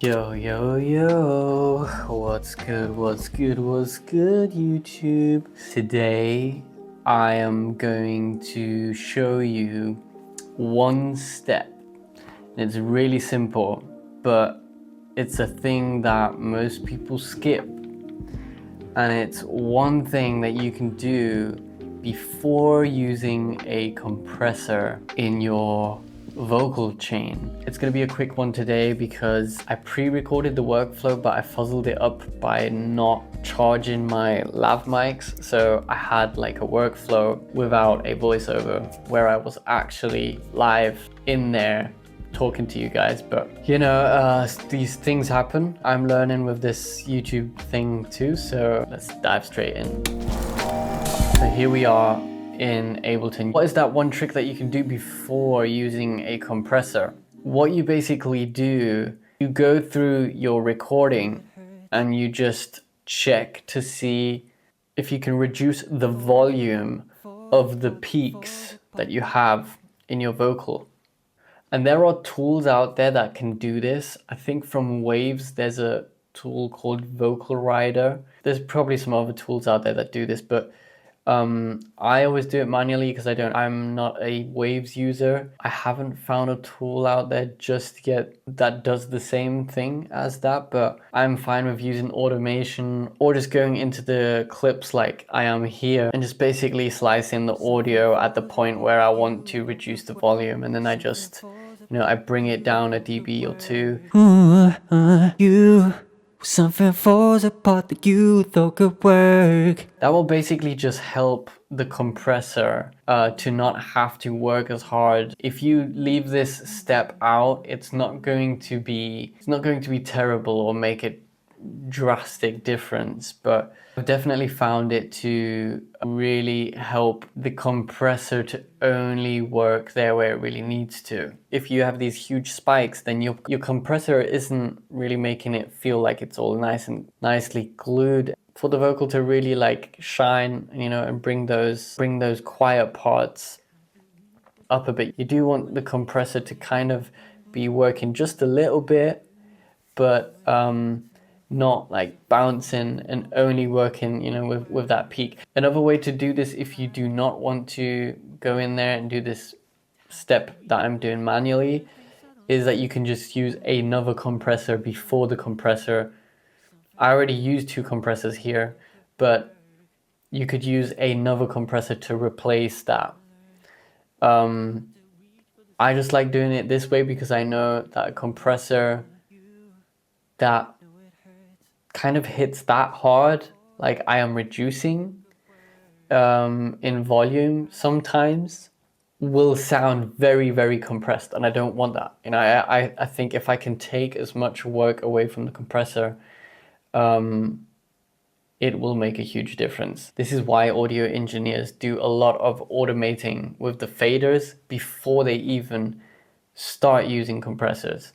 Yo, yo, yo, what's good, YouTube? Today, I am going to show you one step. It's really simple, but it's a thing that most people skip. And it's one thing that you can do before using a compressor in your vocal chain. It's gonna be a quick one today because I pre-recorded the workflow, but I fuzzled it up by not charging my lav mics. So I had like a workflow without a voiceover where I was actually live in there talking to you guys. But you know, these things happen. I'm learning with this YouTube thing too, so let's dive straight in. So here we are in Ableton. What is that one trick that you can do before using a compressor? What you basically do, you go through your recording and you just check to see if you can reduce the volume of the peaks that you have in your vocal. And there are tools out there that can do this. I think from Waves, there's a tool called Vocal Rider. There's probably some other tools out there that do this, but I always do it manually because I'm not a Waves user. I haven't found a tool out there just yet that does the same thing as that, but I'm fine with using automation or just going into the clips like I am here and just basically slicing the audio at the point where I want to reduce the volume, and then I just, I bring it down a dB or two. Something falls apart that you thought could work. That will basically just help the compressor to not have to work as hard. If you leave this step out, it's not going to be terrible or make it drastic difference, but I've definitely found it to really help the compressor to only work there where it really needs to. If you have these huge spikes, then your compressor isn't really making it feel like it's all nice and nicely glued. For the vocal to really like shine, and bring those quiet parts up a bit, you do want the compressor to kind of be working just a little bit, but not like bouncing and only working, with that peak. Another way to do this, if you do not want to go in there and do this step that I'm doing manually, is that you can just use another compressor before the compressor. I already used two compressors here, but you could use another compressor to replace that. I just like doing it this way because I know that a compressor that kind of hits that hard, like I am reducing in volume sometimes, will sound very, very compressed, and I don't want that. I think if I can take as much work away from the compressor, it will make a huge difference. This is why audio engineers do a lot of automating with the faders before they even start using compressors.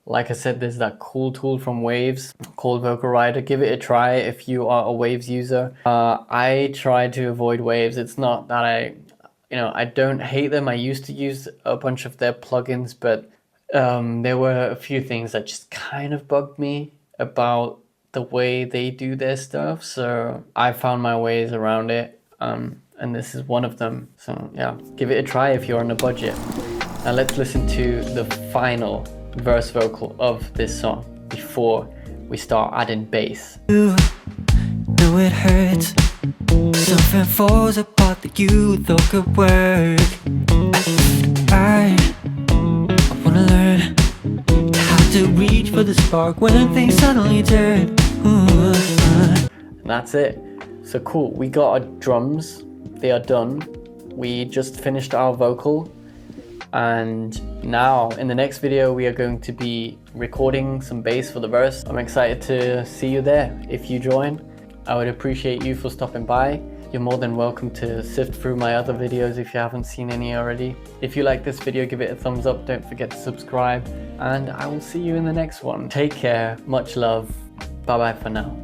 Like I said, there's that cool tool from Waves called Vocal Rider. Give it a try if you are a Waves user. I try to avoid Waves. It's not that I don't hate them. I used to use a bunch of their plugins, but there were a few things that just kind of bugged me about the way they do their stuff. So I found my ways around it, and this is one of them. So yeah, give it a try if you're on a budget. Now let's listen to the final verse vocal of this song before we start adding bass. You know it hurts. Something falls apart that you thought could work. I wanna learn how to reach for the spark when things suddenly turn. And that's it. So cool, we got our drums, they are done. We just finished our vocal. And now in the next video we are going to be recording some bass for the verse. I'm excited to see you there. If you join, I would appreciate you for stopping by. You're more than welcome to sift through my other videos if you haven't seen any already. If you like this video, give it a thumbs up, don't forget to subscribe, and I will see you in the next one. Take care, much love, bye bye for now.